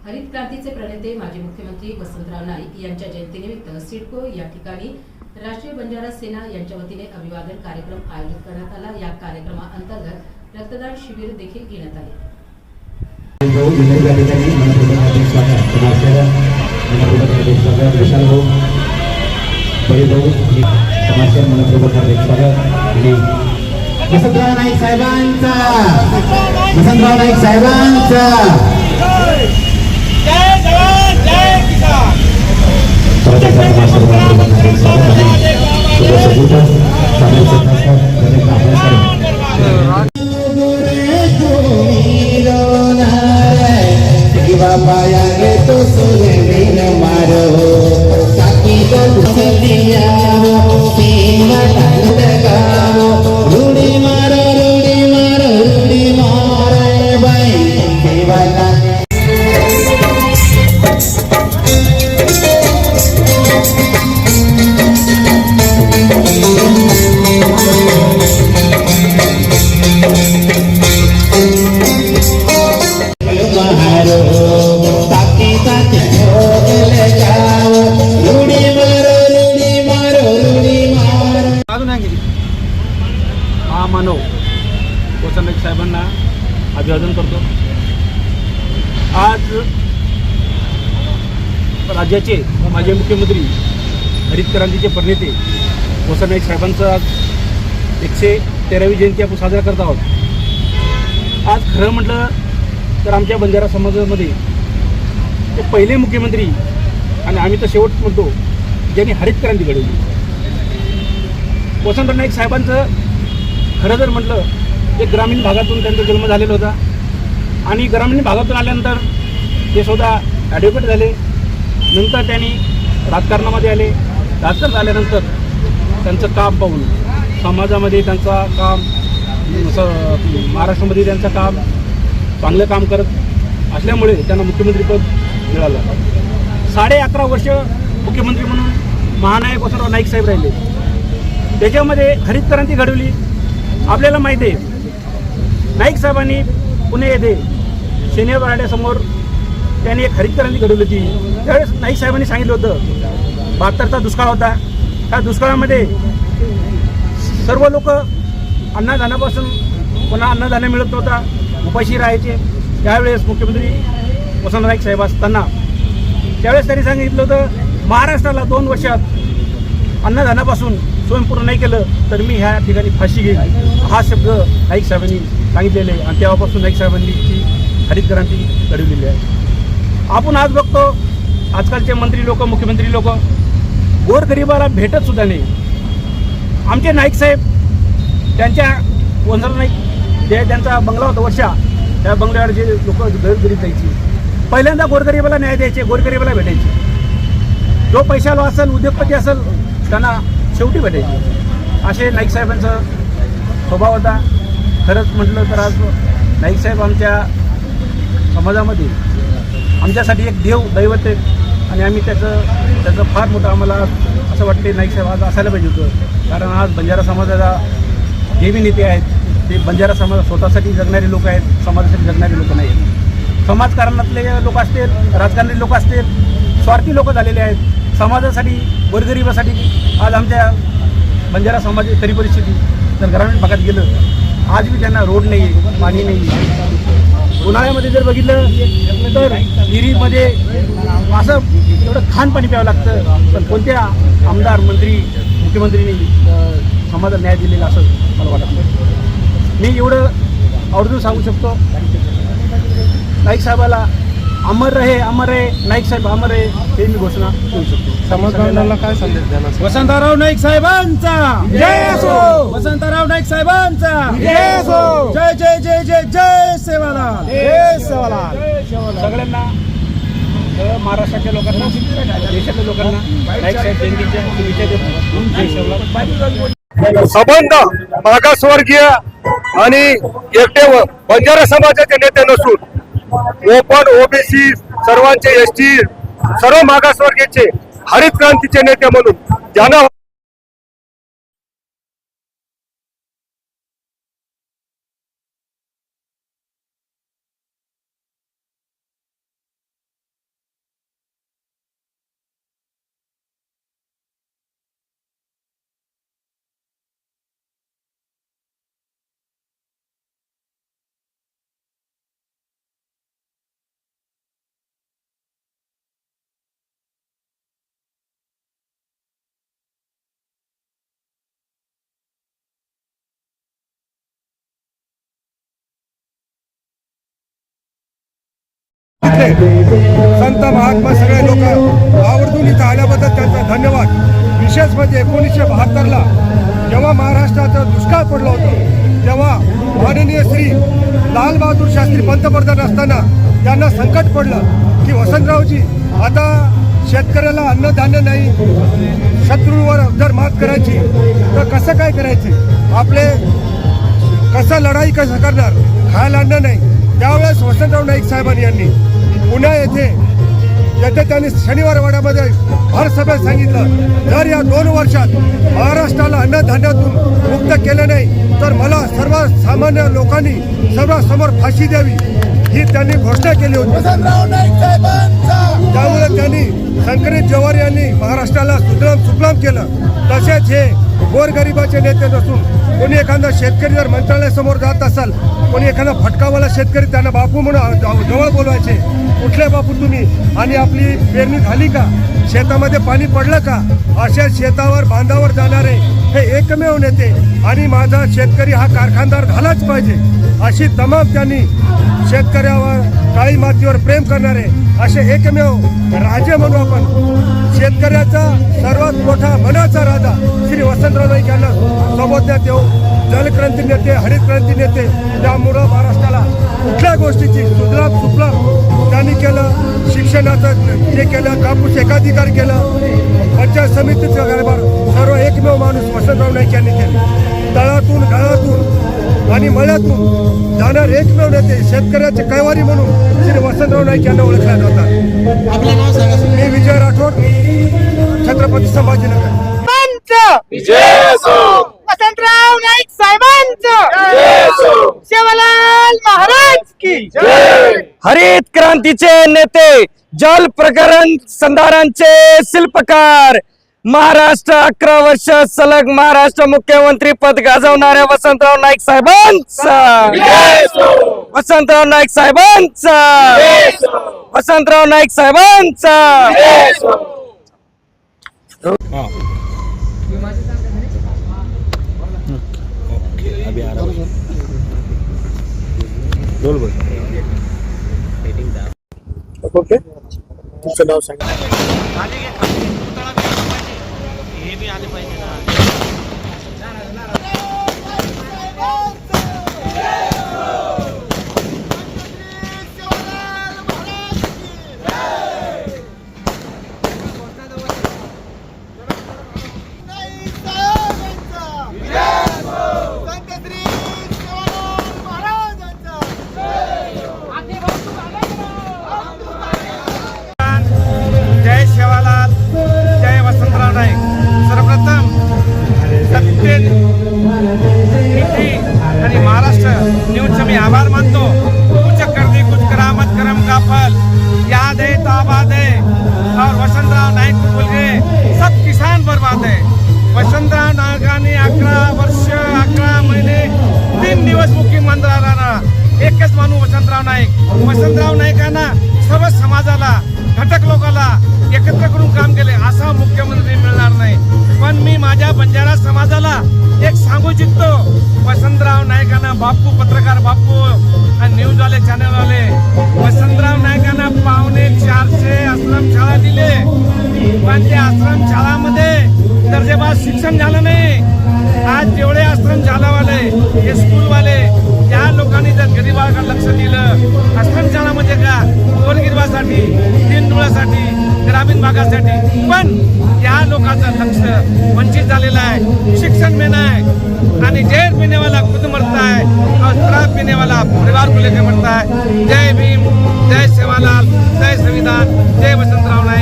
हरित क्रांतीचे प्रणेते माजी मुख्यमंत्री वसंतराव नाईक यांच्या जयंतीनिमित्त सिडको या ठिकाणी राष्ट्रीय बंजारा सेना यांच्या वतीने अभिवादन कार्यक्रम आयोजित करण्यात आला। या कार्यक्रमाअंतर्गत रक्तदान शिबिर देखील घेण्यात आले। वसंतराव नाईक साहेबांचा वसंतराव नाईक साहेबांचा जय जवान जय किसान। महामानव वसंतराव नाईक साहेबांना अभिवादन करतो। आज राज्याचे माजी मुख्यमंत्री हरित क्रांतीचे प्रणेते वसंतराव नाईक साहेबांचा 113वी जयंती आपण साजरा करत आहोत। आज खरं म्हटलं तर आमच्या बंजारा समाजामध्ये ते पहिले मुख्यमंत्री आणि आम्ही तर शेवट म्हणतो ज्यांनी हरित क्रांती घडवली। वसंतराव नाईक साहेबांचं खरं जर म्हटलं ते ग्रामीण भागातून त्यांचा जन्म झालेला होता आणि ग्रामीण भागातून आल्यानंतर ते स्वतः ॲडव्होकेट झाले। नंतर त्यांनी राजकारणामध्ये आले। राजकारण आल्यानंतर त्यांचं काम पाहून समाजामध्ये त्यांचा काम महाराष्ट्रामध्ये त्यांचं काम चांगलं काम करत असल्यामुळे त्यांना मुख्यमंत्रीपद मिळालं। 11.5 वर्ष मुख्यमंत्री म्हणून महानायक वसंतराव नाईक साहेब राहिले। त्याच्यामध्ये हरित क्रांती घडवली। आपल्याला माहिती आहे नाईक साहेबांनी पुणे येथे शनिवार बराड्यासमोर त्यांनी एक हरित क्रांती घडवली होती। त्यावेळेस नाईक साहेबांनी सांगितलं होतं 72चा दुष्काळ होता। त्या दुष्काळामध्ये सर्व लोक अन्नदानापासून पुन्हा अन्नधान्य मिळत नव्हता, उपाशी राहायचे। त्यावेळेस मुख्यमंत्री वसंतराव नाईक साहेब असताना त्यावेळेस त्यांनी सांगितलं होतं महाराष्ट्राला 2 वर्षात अन्नधान्यापासून स्वयंपूर्ण नाही केलं तर मी ह्या ठिकाणी फाशी घेईन, हा शब्द नाईक साहेबांनी सांगितलेले आहे। आणि तेव्हापासून नाईक साहेबांनी ती हरित क्रांती घडवलेली आहे। आपण आज बघतो आजकालचे मंत्री लोक, मुख्यमंत्री लोक गोरगरिबाला भेटत सुद्धा नाही। आमचे नाईक साहेब त्यांच्या वसंतराव नाईक जे त्यांचा बंगला होता वर्षा, त्या बंगल्यावर जे लोक गरीब जायची पहिल्यांदा गोरगरिबाला न्याय द्यायचे, गोरगरिबाला भेटायचे। जो पैशाला असेल, उद्योगपती असेल त्यांना शेवटी भेटायचे। असे नाईक साहेबांचा स्वभाव होता। खरंच म्हटलं तर आज नाईक साहेब आमच्या समाजामध्ये आमच्यासाठी एक दैवत आहेत आणि आम्ही त्याचं फार मोठं आम्हाला असं वाटते नाईक साहेब आज असायला पाहिजे होतं। कारण आज बंजारा समाजाला जे बी नेते आहेत ते बंजारा समाज स्वतःसाठी जगणारे लोक आहेत, समाजासाठी जगणारे लोक नाही आहेत। समाजकारणातले लोक असतील, राजकारणी लोक असतील, स्वार्थी लोक झालेले आहेत। समाजासाठी, गोरगरिबासाठी आज आमच्या बंजारा समाजाची तरी परिस्थिती जर ग्रामीण भागात गेलं आज बी त्यांना रोड नाही आहे, पाणी नाही आहे। उन्हाळ्यामध्ये जर बघितलं तर विहिरीमध्ये असं एवढं खाण पाणी प्यावं लागतं। पण कोणत्या आमदार, मंत्री, मुख्यमंत्रींनी समाजाला न्याय दिलेला असं मला वाटत नाही। मी एवढं आवर्जून सांगू शकतो नाईक साहेबाला अमर रहे नाईक साहेब अमर रहे, हे मी घोषणा करू शकतो। समाज काय संदेश देणार? वसंतराव नाईक साहेबांचा जय असो। वसंतराव नाईक साहेबांचा जय असो। जय जय जय जय जय सेवालाल, जय सेवालाल। सगळ्यांना महाराष्ट्राच्या लोकांना, देशाच्या लोकांना नाईक साहेब जयंतीच्या शुभेच्छा देतो। जय सेवालाल। संबंध मागासवर्गीय आणि एकटे बंजारा समाजाचे नेते नसून ओपन, ओबीसी, सर्वांचे एसटी, सर्व मागासवर्गीयचे हरित क्रांतीचे नेते म्हणून ज्यांना संत महात्मा सगळे लोक आवर्जून इथं आल्याबद्दल त्यांचा धन्यवाद. विशेष म्हणजे 1972ला जेव्हा महाराष्ट्राचा दुष्काळ पडलं होतं तेव्हा माननीय श्री लालबहादूर शास्त्री पंतप्रधान असताना त्यांना संकट पडलं की वसंतरावजी आता शेतकऱ्याला अन्नधान्य नाही, शत्रूवर जर मात करायची तर कसं काय करायचे, आपले कसं लढाई कसं करणार, खायला अन्न नाही. त्यावेळेस वसंतराव नाईक साहेबांनी यांनी पुणे येथे त्यांनी शनिवार वाड्यामध्ये भर सभेत सांगितलं, जर या 2 वर्षात महाराष्ट्राला अन्नधान्यातून मुक्त केलं नाही तर मला सर्वसामान्य लोकांनी सर्वांसमोर फाशी द्यावी, ही त्यांनी घोषणा केली होती. त्यामुळे त्यांनी शंकरित जवाहर यांनी महाराष्ट्राला सुजलाम सुफलाम केलं. तसेच हे गोरगरिबाचे नेते नसून कोणी एखादा शेतकरी जर मंत्रालयासमोर जात असाल, कोणी एखादा फटकावाला शेतकरी त्यांना बापू म्हणून जवळ बोलवायचे, कुठले बापू तुम्ही, आणि आपली पेरणी झाली का, शेतामध्ये पाणी पडलं का, अशा शेतावर बांधावर जाणारे हे एकमेव नेते आणि माझा शेतकरी हा कारखानदार झालाच पाहिजे अशी तमाम त्यांनी शेतकऱ्यावर काळी मातीवर प्रेम करणारे असे एकमेव राजे म्हणू आपण. शेतकऱ्याचा सर्वात मोठा मनाचा राजा श्री वसंतराव नाईक यांना संबोधण्यात येऊ. जलक्रांती नेते, हरित क्रांती नेते, त्यामुळं महाराष्ट्राला कुठल्या गोष्टीची सुजलाम सुफलाम त्यांनी केलं. शिक्षणाचं हे केलं, कापूस एकाधिकार केलं, पंचायत समितीचा कारभार सर्व एकमेव माणूस वसंतराव नाईक यांनी केले. तळातून गाळातून आणि मळ्यातून जाणार एकमेव नेते, शेतकऱ्याचे कैवारी म्हणून श्री वसंतराव नाईक यांना ओळखल्या जातात. आपलं नाव सांगा. मी विजय राठोड, छत्रपती संभाजीनगर. वसंतराव नाईक साहेबांचं, सेवालाल महाराज की हरित क्रांतीचे नेते, जल प्रकरण संधारांचे शिल्पकार, महाराष्ट्र 11 वर्ष सलग महाराष्ट्र मुख्यमंत्री पद गाजवणाऱ्या वसंतराव नाईक साहेबांचा, वसंतराव नाईक साहेबांचा, वसंतराव नाईक साहेबांचा. ओके, तुमचं नाव सांगा. जय सेवालाल, जय वसंतराव नाईक. सर्वप्रथम सत्तेत आणि महाराष्ट्र न्यूजचे मी आभार मानतो. कुछ कर दी कुछ करामत करम का फल, याद है तो आबाद है, और वसंतराव नाईक को बोल गए सब किसान बर्बाद है. वसंतराव नाईकांनी 11 वर्ष 11 महिने 3 दिवस मुख्यमंत्री राहणार एकच माणूस वसंतराव नाईक. वसंतराव नाईकांना सर्व समाजाला, घटक लोकांना एकत्र करून काम केले, असा मुख्यमंत्री मिळणार नाही. पण मी माझ्या बंजारा समाजाला एक सांगू इच्छितो, वसंतराव नाईकांना बापू, पत्रकार बापू आणि न्यूजवाले चॅनलवाले, वसंतराव नाईकांना 450 आश्रमशाळा दिले, पण त्या आश्रमशाळामध्ये दर्जेदार शिक्षण झालं नाही. आज जेवढे आश्रमशाळावाले, हे स्कूलवाले, या लोकांनी जर गरिबाकडे लक्ष दिलं, आश्रमशाळा म्हणजे का, गोरगरिबासाठी, दीनदुबळ्यासाठी, ग्रामीण भागासाठी, पण या लोकांचं लक्ष वंचित झालेलं आहे. शिक्षण में आहे आणि जहर पीने वाला खुद मरता है और शराब पीने वाला परिवार को लेकर मरता है. जय भीम, जय सेवालाल, जय संविधान, जय वसंतराव नाईक.